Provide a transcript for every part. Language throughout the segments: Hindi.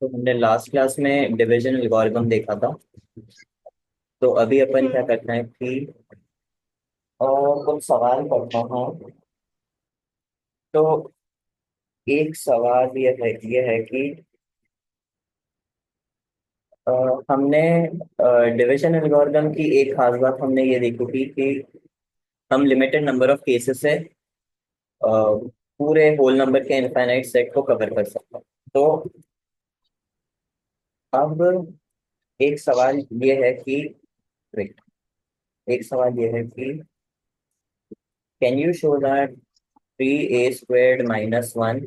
तो हमने लास्ट क्लास में डिवीजन एल्गोरिथम देखा था। तो अभी अपन क्या हम्म। करते हैं कि कुछ सवाल करता हूँ। तो एक सवाल ये है कि अ, हमने डिवीजन एल्गोरिथम की एक खास बात हमने ये देखी थी कि हम लिमिटेड नंबर ऑफ केसेस से पूरे होल नंबर के इनफाइनाइट सेट को कवर कर सकते हैं। तो अब एक सवाल ये है कि wait, एक सवाल ये है कि can you show that 3a² - 1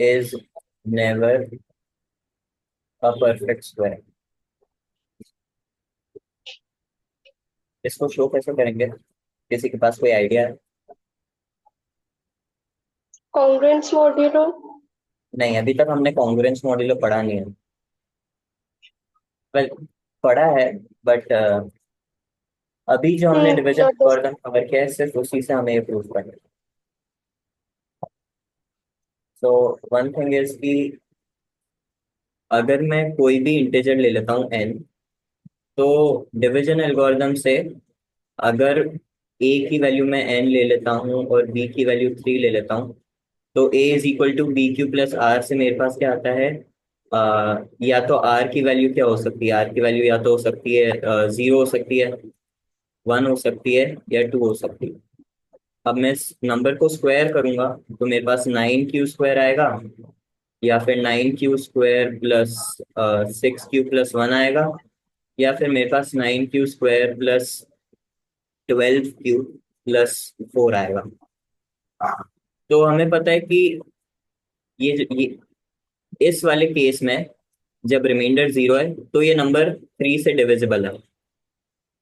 is never a perfect square। इसको शो कैसे करेंगे? किसी के पास कोई आइडिया है? Congruence modulo. नहीं, अभी तक हमने कॉन्ग्रुएंस मॉड्यूलो पढ़ा नहीं है। वेल, पढ़ा है, बट अभी जो हमने division note the algorithm cover किया है सिर्फ उसी से हमें ये प्रूव करना है। सो वन थिंग इज कि अगर मैं कोई भी इंटीजर ले लेता हूँ n, तो डिवीजन एल्गोरिथम से अगर a की वैल्यू मैं n ले लेता हूँ और b की वैल्यू 3 ले लेता हूँ, तो a is equal to B Q plus R से मेरे पास क्या आता है? या तो r की वैल्यू क्या हो सकती है? r की वैल्यू या तो हो सकती है 0 हो सकती है, 1 हो सकती है, या 2 हो सकती है। अब मैं इस नंबर को स्क्वायर करूंगा तो मेरे पास 9q² आएगा, या फिर 9q² प्लस 6q+1 आएगा, या फिर मेरे पास 9q² प्लस 12q+4 आएगा। तो हमें पता है कि ये इस वाले केस में जब रिमाइंडर 0 है तो ये नंबर 3 से डिविजिबल है।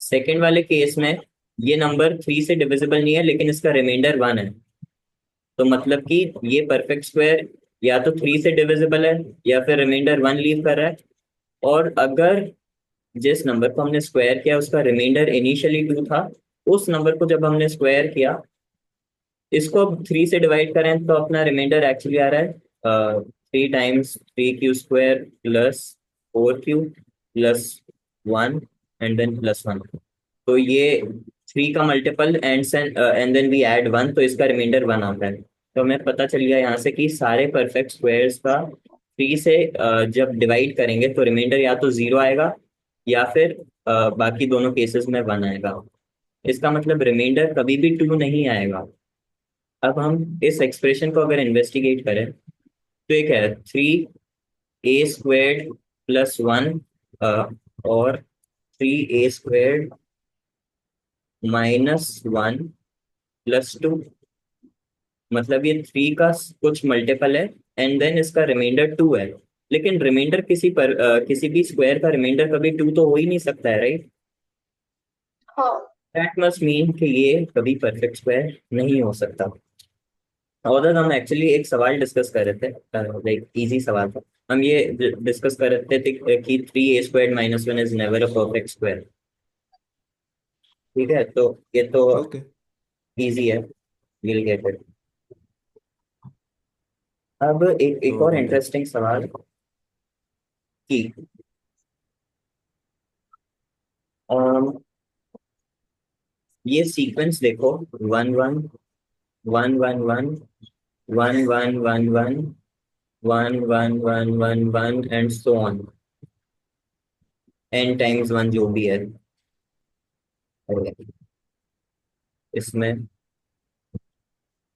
सेकेंड वाले केस में ये नंबर 3 से डिविजिबल नहीं है लेकिन इसका रिमाइंडर 1 है। तो मतलब कि ये परफेक्ट स्क्वायर या तो 3 से डिविजिबल है या फिर रिमाइंडर 1 लीव कर रहा है। और अगर जिस नंबर को हमने स्क्वायर किया उसका रिमाइंडर इनिशियली 2 था, उस नंबर को जब हमने स्क्वायर किया, इसको अब 3 से डिवाइड करें तो अपना रिमाइंडर एक्चुअली आ रहा है 3 × 3q² plus 4q+1 and then +1। तो ये 3 का multiple and then we add 1, तो इसका रिमाइंडर 1 आता है। तो हमें पता चल गया यहाँ से कि सारे परफेक्ट स्क्वायर्स का 3 से जब डिवाइड करेंगे तो रिमाइंडर या तो 0 आएगा, या फिर बाकी दोनों केसेस में 1 आएगा। इसका मतलब रिमाइंडर कभी भी 2 नहीं आएगा। अब हम इस एक्सप्रेशन को अगर इन्वेस्टिगेट करें तो एक है 3a² + 1 और 3a² - 1 + 2। मतलब ये 3 का कुछ मल्टीपल है एंड देन इसका रिमाइंडर 2 है। लेकिन रिमाइंडर किसी भी स्क्वायर का रिमाइंडर कभी 2 तो हो ही नहीं सकता है, राइट? हाँ। दैट मस्ट मीन कि ये कभी परफेक्ट स्क्वायर नहीं हो सकता। और हम एक्चुअली एक सवाल डिस्कस कर रहे थे, लाइक इजी सवाल था। हम ये डिस्कस कर रहे थे कि 3a² - 1 is never a perfect square. ठीक है, तो ये तो ओके। इजी है, विल गेट इट। अब एक तो और बोलिए। इंटरेस्टिंग सवाल कि अम, ये सीक्वेंस देखो, 1 1 1 1 1 1 1 1 1 1 1 1 1 1 एंड सो ऑन, n × 1 जो भी है इसमें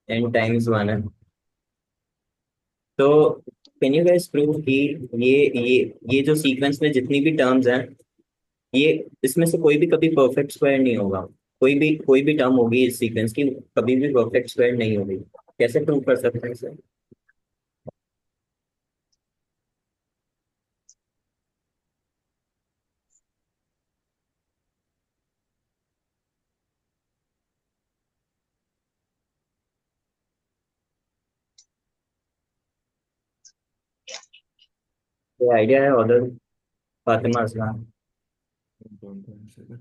n × 1 है। तो कैन यू गाइस प्रूव कि ये ये ये जो सीक्वेंस में जितनी भी टर्म्स हैं, ये इसमें से कोई भी कभी परफेक्ट स्क्वायर नहीं होगा? कोई भी टर्म होगी इस सीक्वेंस की, कभी भी परफेक्ट स्क्वायर नहीं होगी। कैसे प्रूव कर सकते हैं इसे? कोई आइडिया है उधर? Fatima Aslam. Don't answer.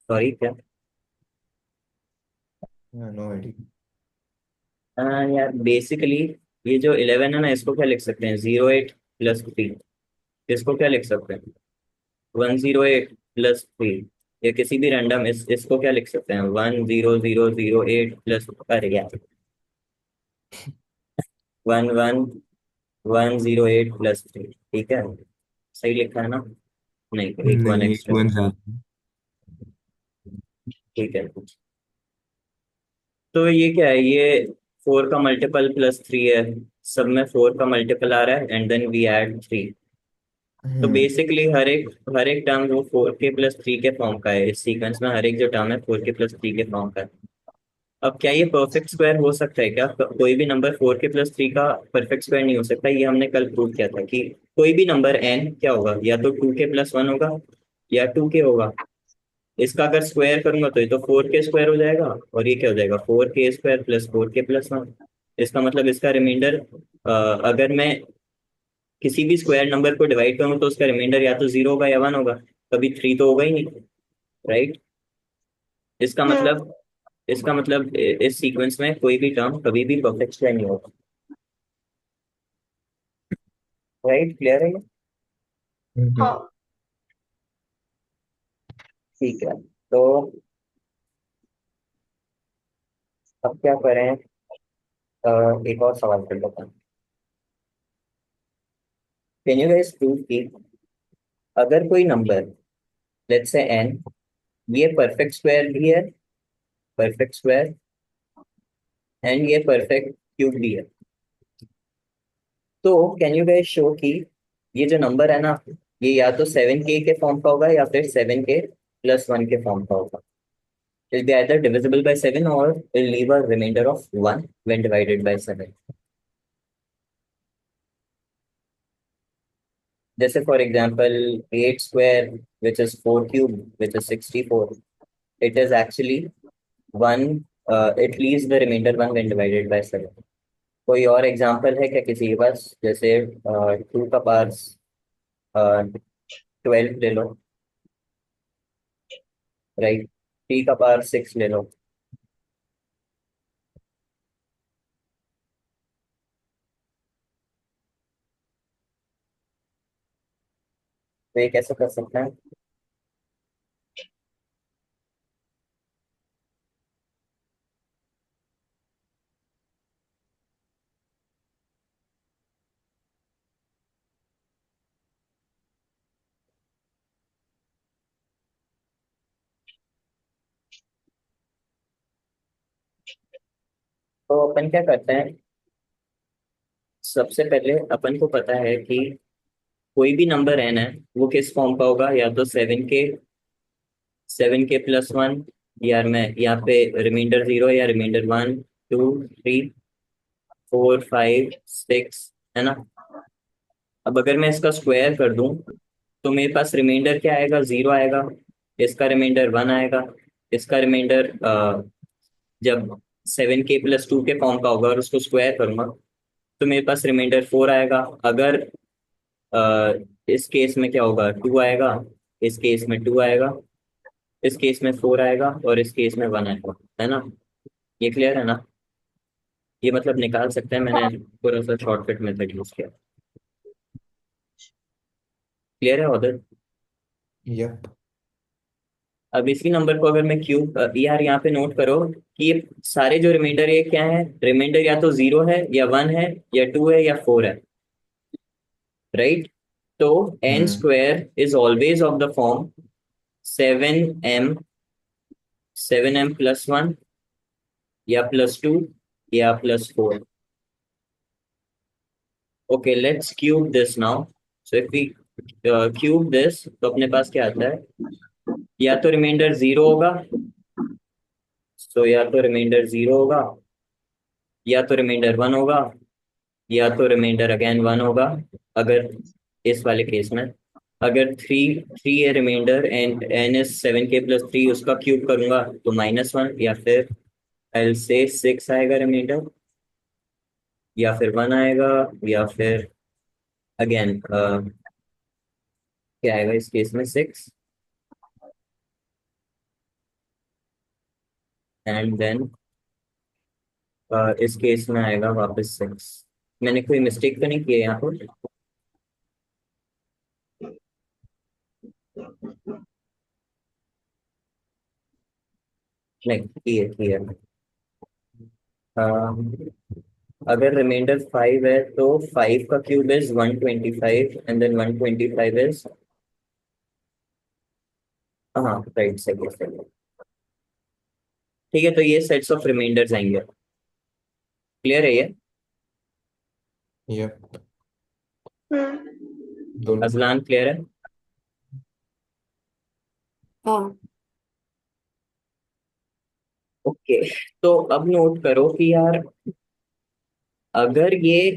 Sorry, क्या? No idea. यार बेसिकली ये जो 11 है ना, इसको क्या लिख सकते हैं? 08 + 3। इसको क्या लिख सकते हैं? 108 + 3। या किसी भी रैंडम इसको क्या लिख सकते हैं? 10008 प्लस, अरे यार, 11108 + 3। ठीक है, सही लिखा है ना? नहीं, एक वन नहीं, एक एक्स्ट्रा। वन ज्यादा। ठीक है, तो ये क्या है? ये 4 का मल्टीपल +3 है। सब में 4 का मल्टीपल आ रहा है, एंड देन वी ऐड 3। तो हम्म। बेसिकली हर एक टर्म वो 4k + 3 के फॉर्म का है। इस सीक्वेंस में हर एक जो टर्म है 4k + 3 के फॉर्म का है। अब क्या ये परफेक्ट स्क्वायर हो सकता है क्या? कोई भी नंबर 4k + 3 का परफेक्ट स्क्वायर नहीं हो सकता। ये हमने कल प्रूव किया था कि कोई भी नंबर n क्या होगा, या तो 2k + 1 होगा या 2k होगा। इसका अगर स्क्वायर करूंगा तो ये तो 4k² हो जाएगा, और ये क्या हो जाएगा? 4k² + 4k + 1। इसका मतलब इसका रिमाइंडर, अगर मैं किसी भी स्क्वायर नंबर को डिवाइड करूँ तो उसका रिमाइंडर या तो 0 होगा या 1 होगा। कभी 3 तो होगा ही नहीं, राइट? इसका हम्म। मतलब इसका मतलब इस सीक्वेंस में कोई भी टर्म कभी भी परफेक्ट स्क्वायर नहीं होगा। राइट, क्लियर है ये? हम्म। हाँ। ठीक है, तो अब क्या करें? एक और सवाल कर लेते हैं। कैन यू गाइस प्रूव कि अगर कोई नंबर, लेट्स से n, ये परफेक्ट स्क्वायर भी है, परफेक्ट स्क्वायर, एंड ये परफेक्ट क्यूब भी है, तो कैन यू गाइस शो कि ये जो नंबर है ना, ये या तो 7k के फॉर्म का होगा या फिर 7k + 1 के फॉर्म का होगा। It'll be either divisible by 7 or it'll leave a remainder of 1 when divided by 7. जैसे for example 8 square which is 4 cube which is 64, it is actually 1, it leaves the remainder 1 when divided by 7. कोई और एग्जाम्पल है क्या किसी के पास? जैसे 2 का पावर 12 ले लो, राइट? 3 का पावर 6 ले लो। तो ये कैसे कर सकते हैं? तो अपन क्या करते हैं? सबसे पहले अपन को पता है कि कोई भी नंबर n है, वो किस फॉर्म का होगा? या तो 7k + 1, या मैं यहाँ पे रिमाइंडर 0 या रिमाइंडर 1 2 3 4 5 6, है ना? अब अगर मैं इसका स्क्वायर कर दूं तो मेरे पास रिमाइंडर क्या आएगा? 0 आएगा। इसका रिमाइंडर 1 आएगा। इसका रिमाइंडर, जब 7k + 2 के फॉर्म का होगा और उसको स्क्वायर करूंगा तो मेरे पास रिमाइंडर 4 आएगा। अगर अ, इस केस में क्या होगा? 2 आएगा। इस केस में 2 आएगा। इस केस में 4 आएगा, और इस केस में 1 आएगा, है ना? ये क्लियर है ना? ये मतलब निकाल सकते हैं, मैंने हाँ। पूरा सा शॉर्टकट मेथड यूज किया। क्लियर है उधर? यप। अब इसी नंबर को अगर मैं क्यूब, यार यहाँ पे नोट करो कि ये सारे जो रिमाइंडर है क्या है? रिमाइंडर या तो 0 है या 1 है या 2 है या 4 है, राइट? तो n hmm. Square is always of the form 7m, 7m + 1 या +2 या +4। Okay, let's cube this now. So if we cube this, तो अपने पास क्या आता है? या तो रिमाइंडर 0 होगा, तो या तो रिमाइंडर 0 होगा, या तो रिमाइंडर 1 होगा, या तो रिमाइंडर अगेन 1 होगा। अगर इस वाले केस में अगर 3 है reminder, and n is 7k + 3, उसका क्यूब करूंगा तो -1, या फिर आई से 6 आएगा रिमाइंडर, या फिर 1 आएगा, या फिर अगेन क्या आएगा इस केस में? 6, एंड देन इस केस में आएगा वापस 6। मैंने कोई मिस्टेक तो नहीं की है यहाँ पर? नहीं की है। अगर रिमाइंडर 5 है तो 5 का cube is 125 and then 125 is, हाँ राइट, सही है सही है। ठीक है, तो ये सेट्स ऑफ रिमाइंडर्स आएंगे। क्लियर है ये? यप। हम्म। दोनों। अजलान क्लियर है? हाँ। ओके। तो अब नोट करो कि यार, अगर ये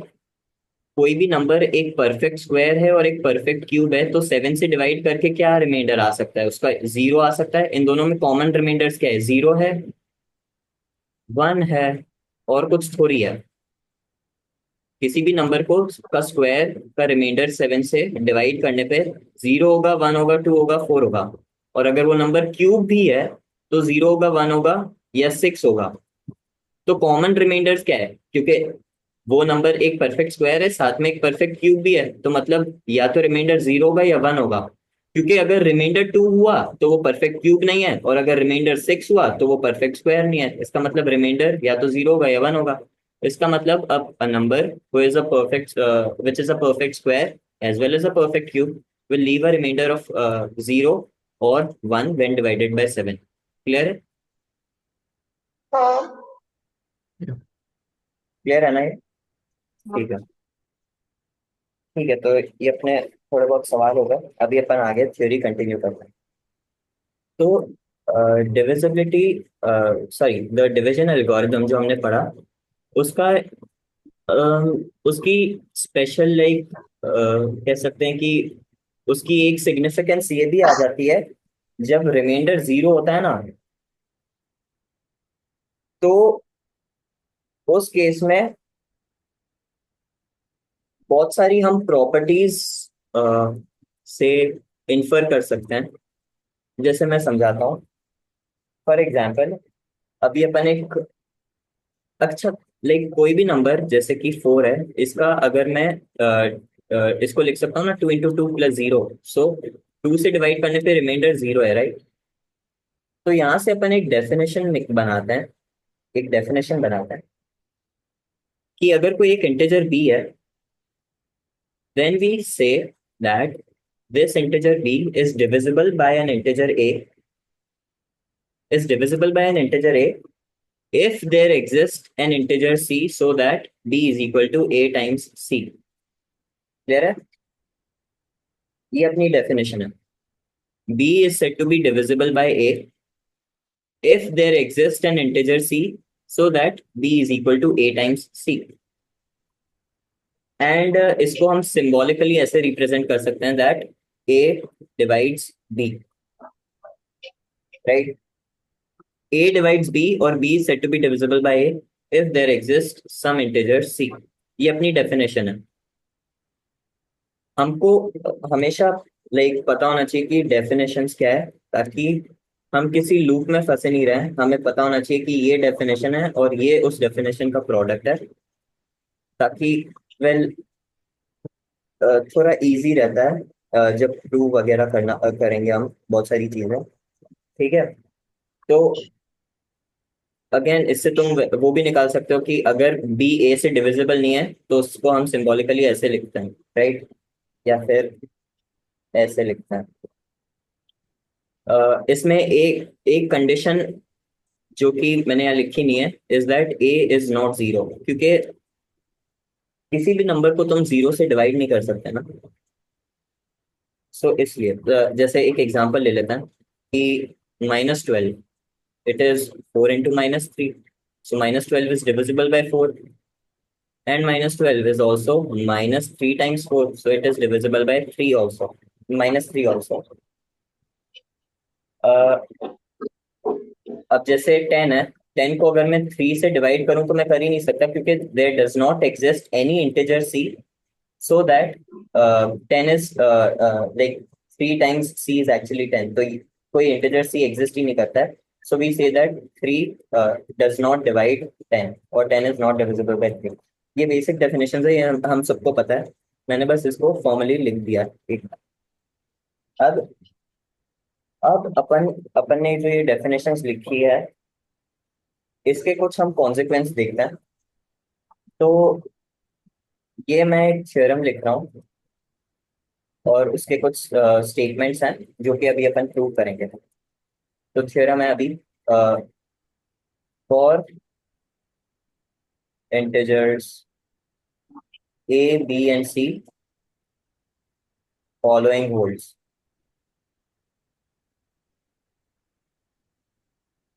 कोई भी नंबर एक परफेक्ट स्क्वायर है और एक परफेक्ट क्यूब है, तो 7 से डिवाइड करके क्या रिमाइंडर आ सकता है उसका? जीरो आ सकता है। इन दोनों में कॉमन रिमाइंडर्स क्या है? जीरो है, 1 है, और कुछ थोड़ी है। किसी भी नंबर को का स्क्वायर का रिमाइंडर 7 से डिवाइड करने पे जीरो होगा, 1 होगा, 2 होगा, 4 होगा। और अगर वो नंबर क्यूब भी है तो जीरो होगा, 1 होगा, या 6 होगा। तो कॉमन रिमाइंडर्स क्या है? क्योंकि वो नंबर एक परफेक्ट स्क्वायर है, साथ में एक परफेक्ट क्यूब भी है, तो मतलब या तो रिमाइंडर जीरो होगा या 1 होगा। क्योंकि अगर रिमाइंडर 2 हुआ तो वो परफेक्ट क्यूब नहीं है, और अगर रिमाइंडर 6 हुआ तो वो परफेक्ट स्क्वायर नहीं है। इसका मतलब रिमाइंडर या तो जीरो होगा या 1 होगा। इसका मतलब अब a number which is a perfect square as well as a perfect cube will leave a remainder of 0 or 1 when divided by 7. Clear है? हाँ। यप। क्लियर है ना ये? ठीक है। ठीक है, तो ये अपने थोड़े बहुत सवाल होगा। अभी अपन आगे थ्योरी कंटिन्यू करते हैं। तो divisibility, sorry, the division algorithm जो हमने पढ़ा, उसका उसकी स्पेशल लाइक कह सकते हैं कि उसकी एक सिग्निफिकेंस ये भी आ जाती है, जब रिमाइंडर जीरो होता है ना, तो उस केस में बहुत सारी हम प्रॉपर्टीज से इन्फर कर सकते हैं। जैसे मैं समझाता हूँ। फॉर एग्जाम्पल, अभी अपन एक, अच्छा, लाइक कोई भी नंबर जैसे कि 4 है, इसका अगर मैं इसको लिख सकता हूँ ना, 2 into 2 + 0, सो 2 से डिवाइड करने पे रिमाइंडर जीरो है, राइट? तो यहाँ से अपन एक डेफिनेशन बनाते हैं, एक डेफिनेशन बनाते हैं कि अगर कोई एक इंटीजर b है, then we say that this integer b is divisible by an integer a, is divisible by an integer a if there exists an integer c so that b is equal to a times c. Clear है? ये अपनी डेफिनेशन है। b is said to be divisible by a if there exists an integer c so that b is equal to a times c. And इसको हम सिंबॉलिकली ऐसे रिप्रेजेंट कर सकते हैं that a divides b, right? a divides b और b is said to be divisible by a if there exists some integer c. ये अपनी डेफिनेशन है। हमको हमेशा लाइक पता होना चाहिए कि डेफिनेशंस क्या है, ताकि हम किसी लूप में फंसे नहीं रहे। हमें पता होना चाहिए कि ये डेफिनेशन है और ये उस डेफिनेशन का प्रोडक्ट है, ताकि वेल थोड़ा इजी रहता है जब प्रूव वगैरह करेंगे हम बहुत सारी चीजें। ठीक है? तो अगेन इससे तुम वो भी निकाल सकते हो कि अगर बी ए से डिविजिबल नहीं है तो उसको हम सिंबॉलिकली ऐसे लिखते हैं, राइट? या फिर ऐसे लिखते हैं। इसमें एक एक कंडीशन जो कि मैंने यहाँ लिखी नहीं है, is that A is not zero, क्योंकि किसी भी नंबर को तुम जीरो से डिवाइड नहीं कर सकते ना। सो इसलिए जैसे एक एग्जांपल ले लेते हैं कि -12, it is 4 into -3. So -12 is divisible by 4. And -12 is also -3 times 4. So it is divisible by 3 also. -3 also. Uh, अब जैसे 10 है, 10 को अगर मैं 3 से डिवाइड करूं तो मैं कर ही नहीं सकता, क्योंकि there does not exist any integer c so that 10 is like 3 times c is actually 10। तो कोई इंटीजर c एग्जिस्ट ही नहीं करता है। So we say that 3 does not divide 10, or 10 is not divisible by 3. ये बेसिक डेफिनेशन है, ये हम सबको पता है। मैंने बस इसको फॉर्मली लिख दिया एक। अब अब अपन अपन ने जो ये डेफिनेशंस लिखी है, इसके कुछ हम कॉन्सिक्वेंस देखते हैं। तो ये मैं एक थ्योरम लिख रहा हूँ, और उसके कुछ स्टेटमेंट्स हैं जो कि अभी अपन प्रूव करेंगे। तो थ्योरम है अभी, for integers A B and C following holds.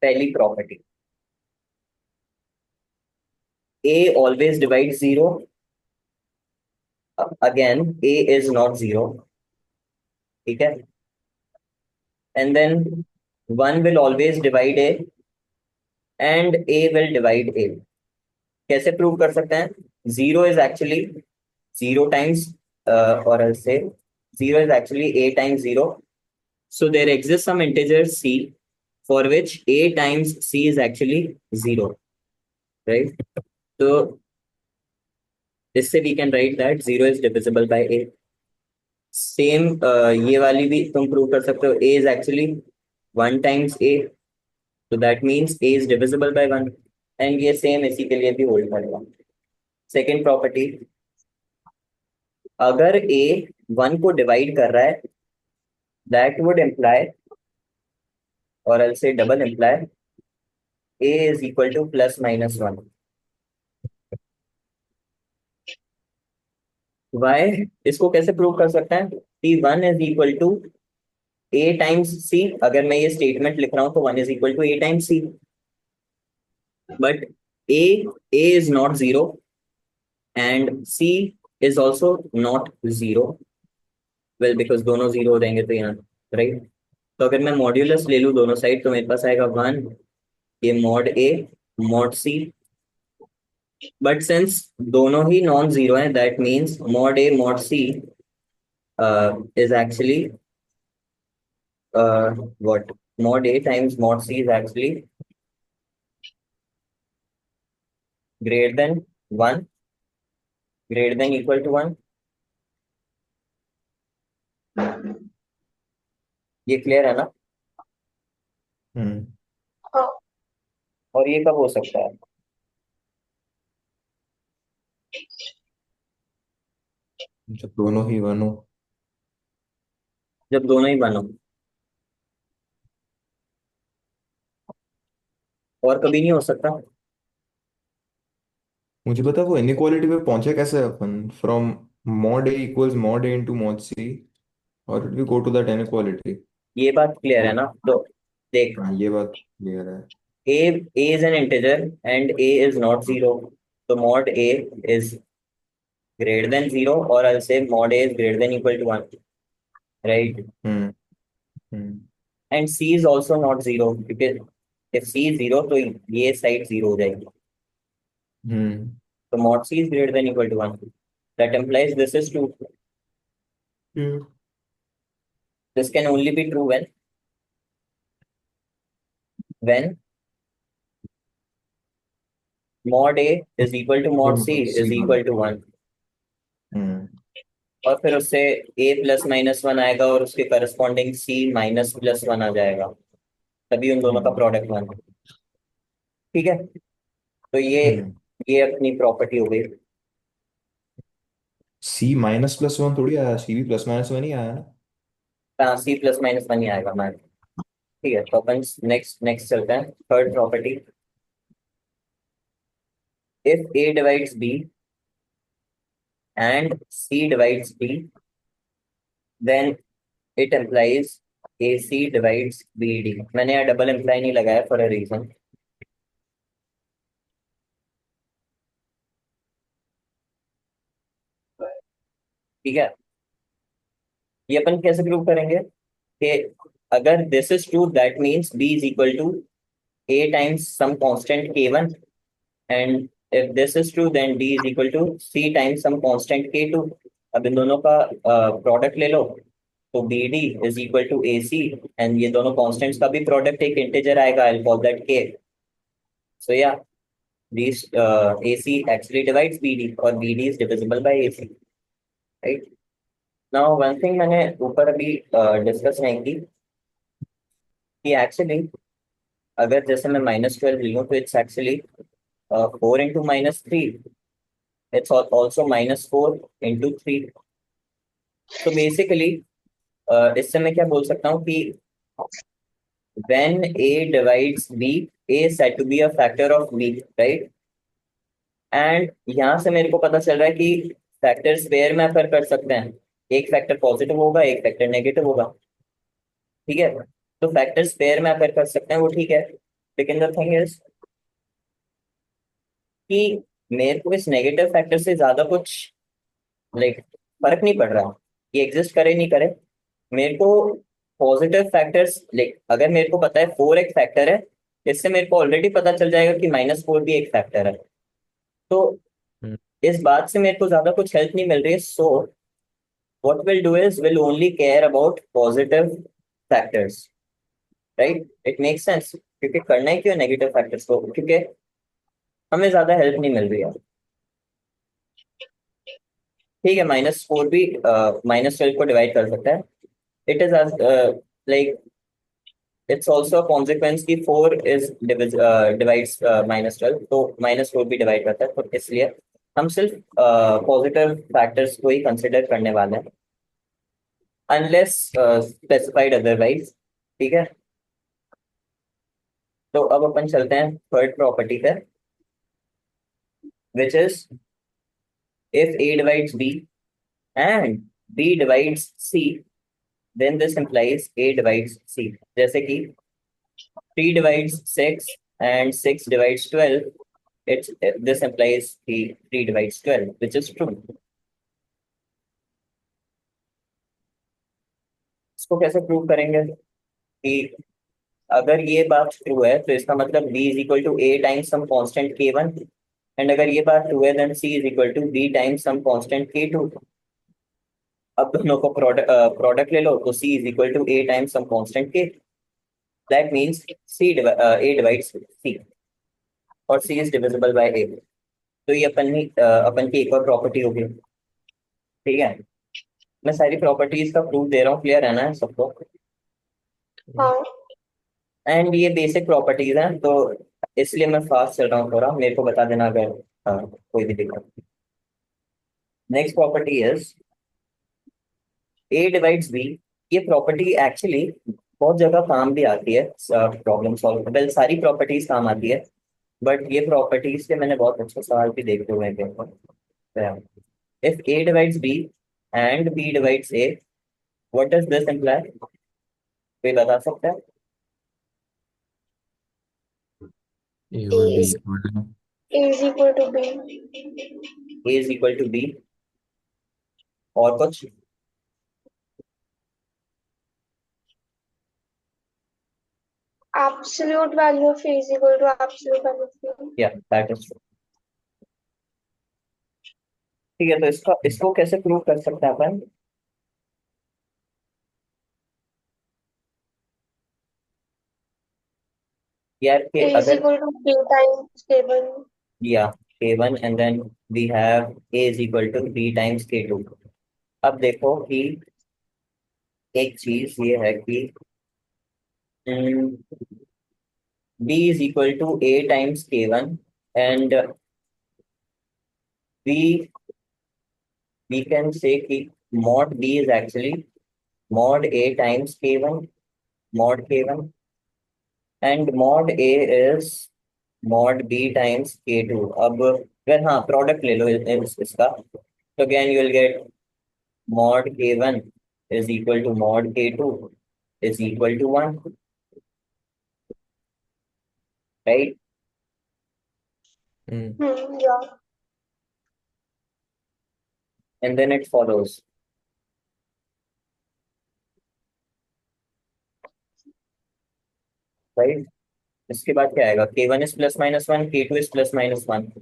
पहली property, A always divide zero, again A is not zero, ठीक है। And then one will always divide A and A will divide A. कैसे प्रूव कर सकते हैं? Zero is actually zero times, और ऐसे zero is actually a times zero. So there exists some integer c for which a times c is actually zero, right? So इससे we can write that zero is divisible by a. Same ये वाली भी तुम प्रूव कर सकते हो, a is actually one times a, so that means a is divisible by one, and ये सेम इसी के लिए भी होल्ड करेगा। सेकेंड प्रॉपर्टी, अगर a वन को डिवाइड कर रहा है, that would imply, or I'll say double imply, a is equal to plus minus one। Why, इसको कैसे प्रूव कर सकते हैं कि one is equal to a times c? अगर मैं ये स्टेटमेंट लिख रहा हूं तो one is equal to a times c, but a a is not zero and c is also not zero. Well, because दोनों जीरो हो जाएंगे तो यहाँ, राइट। तो अगर मैं मॉड्यूलस ले लूँ दोनों साइड, तो मेरे पास आएगा वन, ये mod a mod c. But since दोनों ही नॉन जीरो हैं, that means mod a mod c is actually what mod a times mod c is actually greater than 1, greater than equal to 1। ये क्लियर है ना? हम्म हाँ। और ये कब हो सकता है? जब दोनों ही वन हो। जब दोनों ही बनो, और कभी नहीं हो सकता। मुझे पता है वो इनइक्वालिटी पे पहुंचे कैसे अपन, from mod A equals mod A into mod C, और it will go to that inequality. ये बात क्लियर है ना? तो देख, हाँ, ये बात क्लियर है। a a is an integer and a is not zero, so mod a is greater than zero, or I'll say mod a is greater than equal to 1, right? Hmm hmm And c is also not zero, because if c is zero तो ये साइड जीरो हो जाएगी। हम्म So mod c is greater than equal to 1. That implies this is true. Hmm. This can only be true when mod a is equal to mod c is c one. equal to 1। Hmm और फिर उससे a प्लस माइनस वन आएगा, और उसके corresponding c minus plus one आ जाएगा, तभी उन दोनों का हम्म प्रोडक्ट वन है। ठीक है, तो हम्म। ये अपनी प्रॉपर्टी हो गई। सी माइनस प्लस वन थोड़ी आया, सी भी प्लस माइनस वन ही आया ना। हाँ, c प्लस माइनस वन ही आएगा मैम। ठीक है, तो अपन नेक्स्ट नेक्स्ट चलते हैं, third property. If a divides b and c divides d, then it implies AC divides BD। मैंने यहाँ डबल इम्प्लाई नहीं लगाया फॉर अ रीजन। ठीक है, ये अपन कैसे प्रूव करेंगे कि अगर this is true, that means B is equal to A times some constant K1, and if this is true then D is equal to C times some constant K2। अब इन दोनों का प्रोडक्ट ले लो, तो BD is equal to AC, and ये दोनों कांस्टेंट्स का भी प्रोडक्ट एक इंटीजर आएगा, I call that K। So या these AC actually divides BD और BD is divisible by AC, right? Now one thing मैंने ऊपर अभी डिस्कस नहीं की कि एक्चुअली अगर जैसे मैं -12 लूँ तो it's actually 4 into -3, it's also -4 into 3. तो बेसिकली इससे मैं क्या बोल सकता हूँ कि when A divides B, A is said to be a factor of B, right? And यहाँ से मेरे को पता चल रहा है कि फैक्टर्स पेयर में अकर कर सकते हैं, एक फैक्टर पॉजिटिव होगा एक फैक्टर नेगेटिव होगा, ठीक है? तो फैक्टर्स पेयर में अकर कर सकते हैं, वो ठीक है, लेकिन द थिंग इज कि मेरे को इस नेगेटिव फैक्टर से ज्यादा कुछ लाइक फर्क नहीं पड़ रहा, ये एग्जिस्ट करे नहीं करे। मेरे को पॉजिटिव फैक्टर्स लाइक अगर मेरे को पता है 4 एक फैक्टर है, इससे मेरे को ऑलरेडी पता चल जाएगा कि -4 भी एक फैक्टर है। तो हम्म। इस बात से मेरे को ज्यादा कुछ हेल्प नहीं मिल रही है। सो what we'll do is we'll only care about positive factors, right? It makes sense, क्योंकि करना ही क्यों नेगेटिव फैक्टर्स को, क्योंकि हमें ज्यादा हेल्प नहीं मिल रही है। ठीक है, -4 भी -12 को डिवाइड कर सकता है। It is like it's also consequence की 4 इज डिवाइड्स -12, तो -4 भी डिवाइड करता है, तो इसलिए हम सिर्फ पॉजिटिव फैक्टर्स को ही कंसिडर करने वाले हैं, अनलेस स्पेसिफाइड अदरवाइज। ठीक है, तो अब अपन चलते हैं थर्ड प्रॉपर्टी पे, which is if A divides B and B divides C, then this implies A divides C. जैसे कि 3 divides 6 and 6 divides 12, it's this implies कि 3 divides 12, which is true. इसको कैसे प्रूव करेंगे कि अगर ये बात ट्रू है तो इसका मतलब B is equal to A times some constant K1, and अगर ये बात ट्रू है then C is equal to B times some constant K2। अब दोनों को प्रोडक्ट ले लो तो C is equal to A times some constant K, that means A divides C और C is divisible by A। तो ये अपन की एक और प्रॉपर्टी होगी। ठीक है, मैं सारी प्रॉपर्टीज का प्रूफ दे रहा हूँ, क्लियर है ना सबको? हाँ। एंड ये बेसिक प्रॉपर्टीज हैं, तो इसलिए मैं फास्ट चल रहा हूँ थोड़ा, मेरे को बता देना अगर कोई भी दिक्कत। Next property is A divides B। ये प्रॉपर्टी एक्चुअली बहुत जगह काम भी आती है, प्रॉब्लम सॉल्व, वेल सारी प्रॉपर्टीज काम आती है, बट ये प्रॉपर्टीज के मैंने बहुत अच्छे सवाल भी देखे हुए हैं। If A divides B and B divides A, what does this imply? कोई बता सकता है? A A और B is equal to A is equal to B. A is equal to B, और कुछ? Absolute value of A is equal to absolute value of B. या दैट इज ट्रू। ठीक है, तो इसको कैसे प्रूव कर सकते हैं अपन? यार कि A is अगर equal to B times K1. या K1 and then we have A is equal to B times K2। अब देखो कि एक चीज ये है कि B is equal to A times K1, and we can say कि mod B is actually mod A times K1, mod K1, and mod A is mod B times K2। अब अगर हाँ प्रोडक्ट ले लो इसका, तो again you will get mod K1 is equal to mod K2 is equal to 1, right? Hmm. Yeah. And then it follows, right? इसके बाद क्या आएगा? K1 is plus minus 1, K2 is plus minus 1,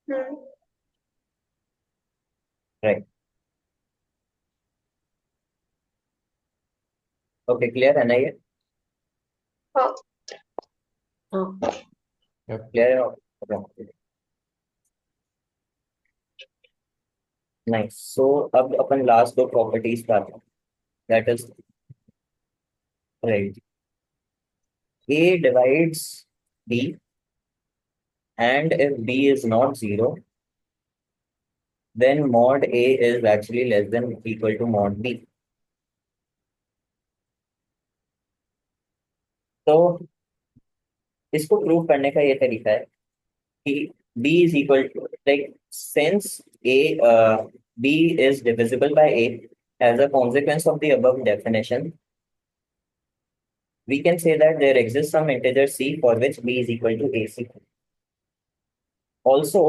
Hmm. right? Okay, clear है ना ये? हाँ। हाँ। Yep. क्लियर? नाइस। सो अब अपन लास्ट दो प्रॉपर्टीज पर आते हैं, that is right, a divides b and if b is not zero then mod a is actually less than equal to mod b. तो इसको प्रूव करने का ये तरीका है कि b is equal to, like, since a b is divisible by a as a consequence of the above definition, we can say that there exists some integer c for which b is equal to ac. Also,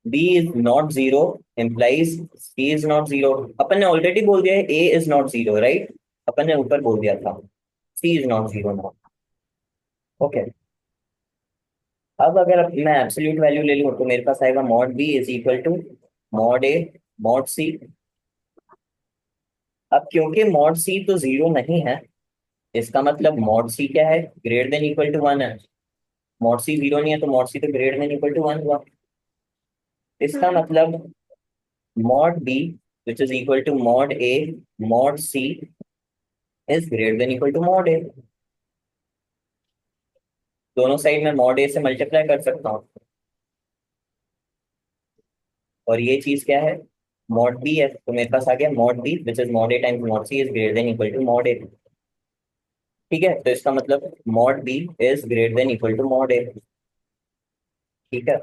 b is not zero implies c is not zero. अपन ने ऑलरेडी बोल दिया है a is not zero, right? अपन ने ऊपर बोल दिया था c is not zero now. Okay, अब अगर मैं एब्सोल्यूट वैल्यू ले लूँ तो मेरे पास आएगा mod b is equal to mod a mod c। अब क्योंकि मॉड c तो जीरो नहीं है, इसका मतलब मॉड c क्या है, greater than equal to one है। मॉड c जीरो नहीं है तो मॉड c तो greater than equal to one हुआ। इसका हम्म मतलब mod b which is equal to mod a mod c is greater than equal to mod a। दोनों साइड में mod a से मल्टीप्लाई कर सकता हूँ, और ये चीज क्या है, mod b है, तो मेरे पास आ गया mod b which is mod a times mod c is greater than equal to mod a। ठीक है, तो इसका मतलब mod b is greater than equal to mod a। ठीक है,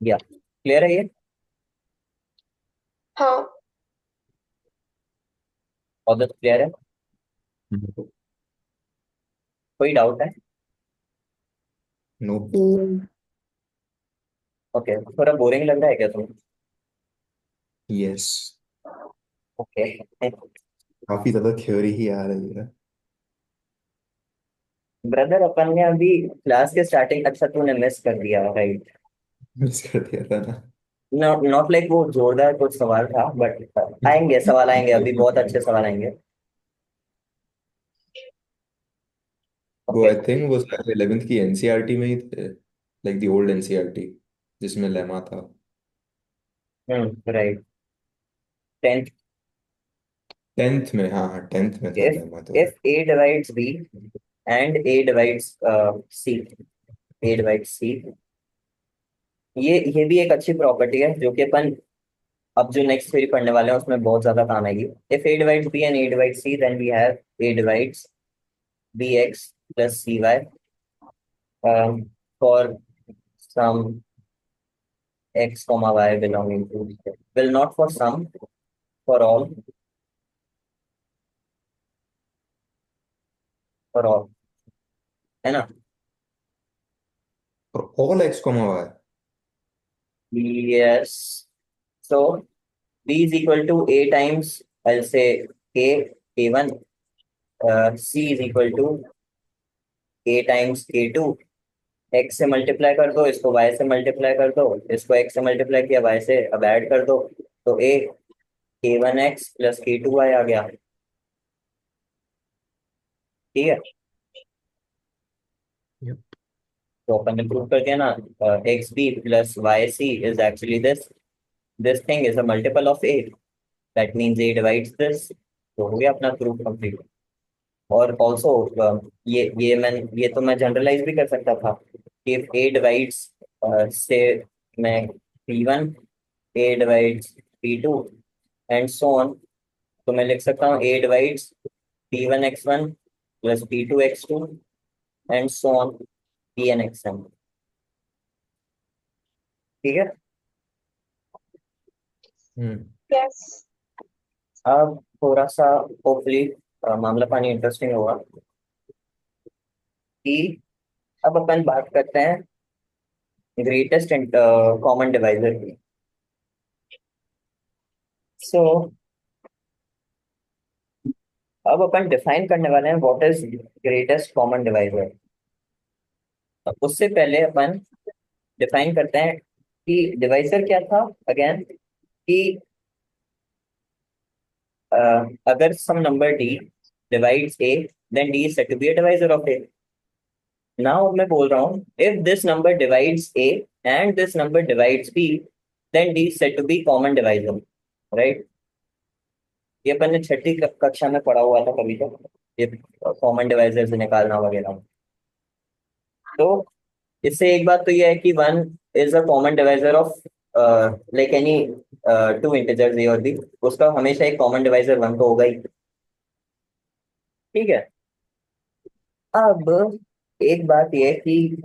या क्लियर है ये? हाँ। और क्लियर है? कोई डाउट है? नो। ओके, थोड़ा बोरिंग लग रहा है क्या तुम्हें? यस। ओके। काफी ज्यादा थ्योरी ही आ रही है। ब्रदर, अपन ने अभी क्लास के स्टार्टिंग, अच्छा तूने मिस कर दिया, राइट? मिस कर दिया था ना। नॉट लाइक वो जोरदार कुछ सवाल था, बट आएंगे सवाल, आएंगे अभी, बहुत अच्छे सवाल आएंगे। वो ओके। आई थिंक वो शायद 11th की एनसीईआरटी में ही थे, लाइक द ओल्ड एनसीईआरटी जिसमें लेमा था। राइट। 10th। 10th में, हाँ हाँ 10th में था if लेमा तो। if a divides b and a divides c, a divides c, ये भी एक अच्छी प्रॉपर्टी है जो कि अपन अब जो नेक्स्ट थ्योरी पढ़ने वाले हैं उसमें बहुत ज्यादा काम आएगी। If a divides b and a divides c then we have a divides bx plus cy for some x comma y belonging to, will not for some, for all, है ना? और all x comma y. yes, so b is equal to a times, I'll say k, k1, c is equal to a times k2। x से मल्टीप्लाई कर दो, इसको y से मल्टीप्लाई कर दो, इसको x से मल्टीप्लाई किया y से, अब ऐड कर दो, तो a k1x प्लस k2y आ गया। ठीक है, Yep. तो अपन ने प्रूव कर दिया ना, x b plus y c is actually this thing is a multiple of a, that means a divides this. तो हो गया अपना प्रूफ कंप्लीट। और ऑल्सो ये तो मैं जनरलाइज भी कर सकता था कि इफ ए डिवाइड्स से, मैं p1, A divides p2 and so on, तो मैं लिख सकता हूँ ए divides p1x1 plus p2x2 and so on pnxn। ठीक है, हम्म। यस। अब थोड़ा सा होपफुली मामला पानी इंटरेस्टिंग होगा कि अब अपन बात करते हैं ग्रेटेस्ट कॉमन डिवाइजर की। सो अब अपन डिफाइन करने वाले हैं what is greatest common divisor. उससे पहले अपन डिफाइन करते हैं कि डिवाइजर क्या था अगेन, कि अगर some number d divides a, then d is said to be a divisor of a. Now मैं बोल रहा हूँ if this number divides a and this number divides b, then d is said to be common divisor, right? ये अपन ने छठी कक्षा में पढ़ा हुआ था कभी तो, ये कॉमन डिवाइजर से निकालना वगैरह। तो इससे एक बात तो ये है कि one is a common divisor of like any two integers A और बी, उसका हमेशा एक कॉमन डिवाइजर वन तो होगा ही। ठीक है। अब एक बात ये है कि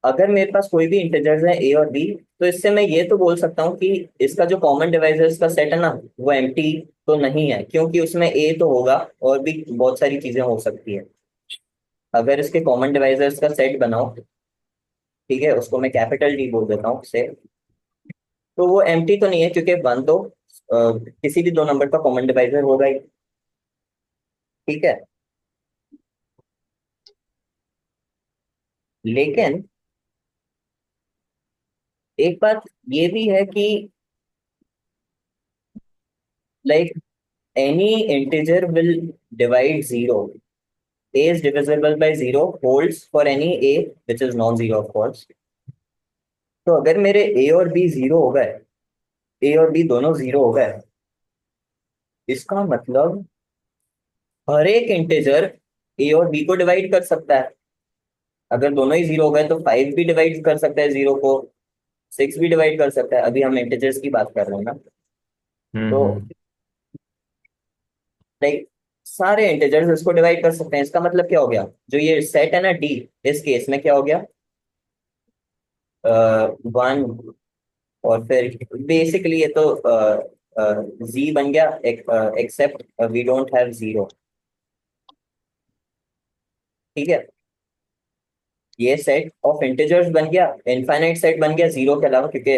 अगर मेरे पास कोई भी इंटीजर्स है ए और बी, तो इससे मैं ये तो बोल सकता हूँ कि इसका जो कॉमन डिवाइजर्स का सेट है ना, वो एम्प्टी तो नहीं है, क्योंकि उसमें ए तो होगा और भी बहुत सारी चीजें हो सकती है। अगर इसके कॉमन डिवाइजर्स का सेट बनाओ, ठीक है, उसको मैं कैपिटल डी बोल देता हूँ से, तो वो एम्प्टी तो नहीं है, क्योंकि वन तो किसी भी दो नंबर का कॉमन डिवाइजर होगा ही। ठीक है। लेकिन एक बात ये भी है कि like any integer will divide zero, a is divisible by zero holds for any a which is non-zero of course। तो अगर मेरे a और b जीरो हो गए, a और b दोनों जीरो हो गए, इसका मतलब हर एक इंटीजर a और b को डिवाइड कर सकता है। अगर दोनों ही जीरो हो गए तो फाइव भी डिवाइड कर सकता है जीरो को, सिक्स भी डिवाइड कर सकता है। अभी हम इंटीजर्स की बात कर रहे हैं ना। तो हम्म। लाइक सारे इंटीजर्स इसको डिवाइड कर सकते हैं। इसका मतलब क्या हो गया, जो ये सेट है ना डी, इस केस में क्या हो गया, वन, और फिर बेसिकली ये तो जी बन गया, except we don't have zero. ठीक है। ये सेट ऑफ इंटीजर्स बन गया, इनफाइनाइट सेट बन गया जीरो के अलावा, क्योंकि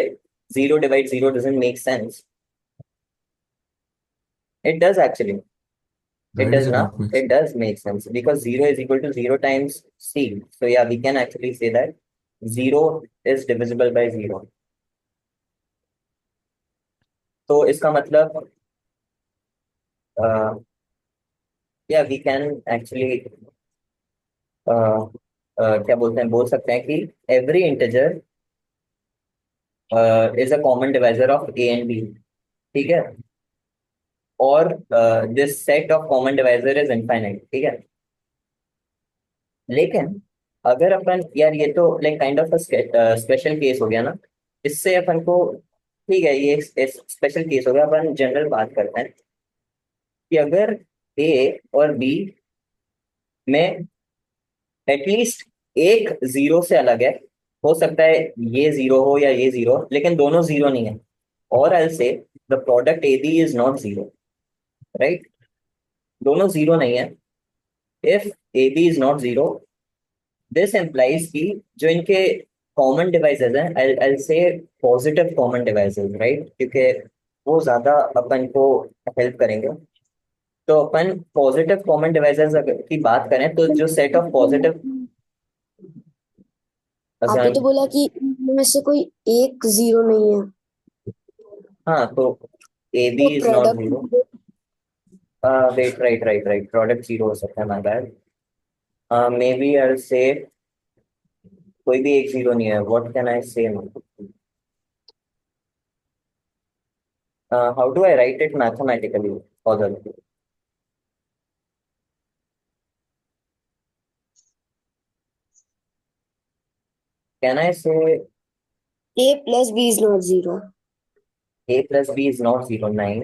zero divide zero doesn't make sense. It does actually, it Why does does it not, not make it sense? does make sense because 0 is equal to 0 times c. So yeah, we can actually say that 0 is divisible by 0। तो इसका मतलब या वी कैन एक्चुअली क्या बोलते हैं, बोल सकते हैं कि every integer is a common divisor of a and b. ठीक है। और this set of common divisor is infinite. ठीक है। लेकिन अगर अपन यार, ये तो like kind of special case हो गया ना, इससे अपन को, ठीक है, ये स्पेशल केस हो गया। अपन जनरल बात करते हैं कि अगर ए और बी में एटलीस्ट एक जीरो से अलग है, हो सकता है ये जीरो हो या ये जीरो, लेकिन दोनों जीरो नहीं है, और I say the product a b is not zero, right? दोनों जीरो नहीं है। If a b is not zero, this implies कि जो इनके कॉमन डिवाइसेस हैं, आई से पॉजिटिव कॉमन डिवाइसेस, राइट, क्योंकि वो ज्यादा अपन को हेल्प करेंगे। तो अपन पॉजिटिव कॉमन डिवाइसेस की बात करें, तो जो सेट ऑफ पॉजिटिव, आपने तो बोला कि इनमें में से कोई एक जीरो नहीं है, हाँ, तो ए बी तो is not zero. Product wait, right right right, product zero हो सकता है, my bad. Maybe I say कोई भी एक जीरो नहीं है, what can I say? How do I write it mathematically? Although can I say A plus B is not zero. a plus b is not zero? Nine?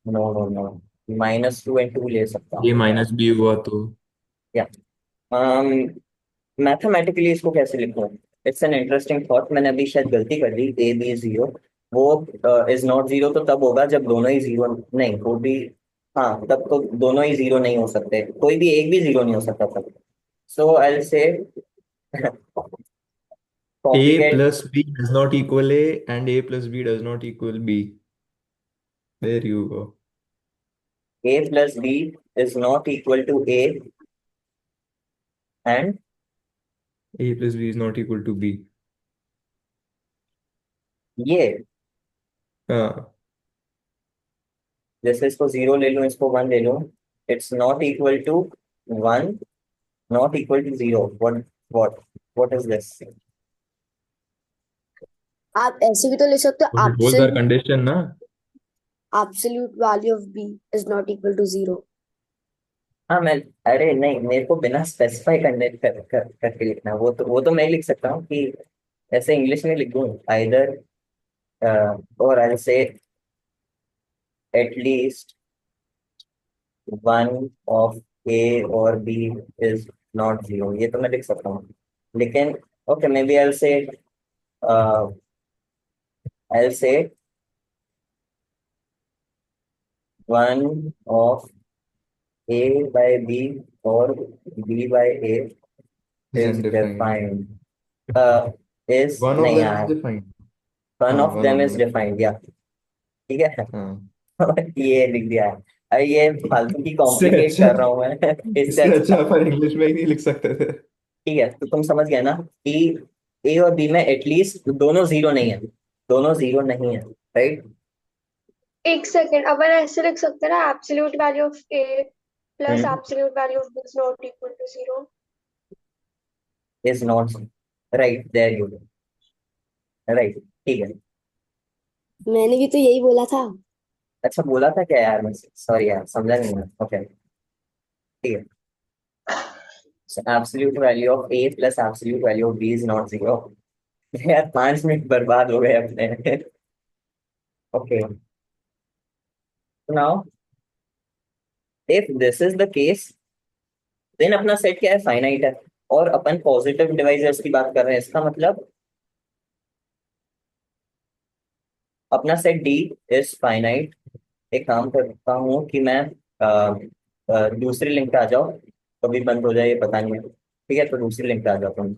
No no no, minus two and two ले सकता ये हूँ क्या? माइनस बी हुआ तो? या मैथमेटिकली इसको कैसे लिखूं? It's an interesting thought. मैंने अभी शायद गलती कर दी, ए बी जीरो, वो इज नॉट जीरो तो तब होगा जब दोनों ही जीरो नहीं, वो भी, हाँ, तब तो दोनों ही जीरो नहीं हो सकते, कोई भी एक भी जीरो नहीं हो सकता तब। सो आई से A complicate, plus B does not equal A and A plus B does not equal B. There you go. a plus b is not equal to a and A plus B is not equal to B. ये हाँ जैसे इसको 0 ले लूँ, इसको 1 ले लूँ, it's not equal to 1, not equal to 0। What what is this? आप ऐसे भी तो ले सकते तो हो, फिर बोथ आर कंडीशन ना। Absolute value of b is not equal to zero. हाँ मैं, अरे नहीं, मेरे को बिना स्पेसिफाई करके लिखना है। वो तो मैं लिख सकता हूँ कि ऐसे इंग्लिश में लिख दूँ आइदर, और आई से एटलीस्ट वन ऑफ ए और बी इज नॉट 0, ये तो मैं लिख सकता हूँ। लेकिन okay, may be I say one of A by B और B by A is is undefined. Defined, is one of नहीं देम इज यार, डिफाइंड। वन हाँ of one them of is them. Defined, या ठीक है। हाँ ये लिख दिया है। अरे ये फालतू की इससे कॉम्प्लिकेट अच्छा, कर रहा हूँ मैं। इससे इससे अच्छा, अच्छा अपन इंग्लिश में ही नहीं लिख सकते थे। ठीक है, तो तुम समझ गए ना कि ए और बी में एटलीस्ट दोनों 0 नहीं है, दोनों 0 नहीं है, राइट? एक सेकेंड, अपन ऐसे लिख सकते हैं ना, absolute value of a plus hmm, absolute value of b is not equal to zero. Is not, right, there you, right, ठीक है। मैंने भी तो यही बोला था। अच्छा बोला था क्या यार मैं? सॉरी यार, समझा नहीं मैं। ओके, ठीक है। Absolute value of a plus absolute value of b is not 0। यार 5 मिनट बर्बाद हो गए अपने। Okay, now if this is the case, then अपना सेट क्या है? फाइनाइट है। और अपन पॉजिटिव डिवाइजर्स की बात कर रहे हैं, इसका मतलब अपना सेट डी इज फाइनाइट। एक काम करता हूँ कि मैं दूसरी लिंक पे आ जाओ, कभी बंद हो जाए ये पता नहीं है। ठीक है, तो दूसरी लिंक पे आ जाता हूँ।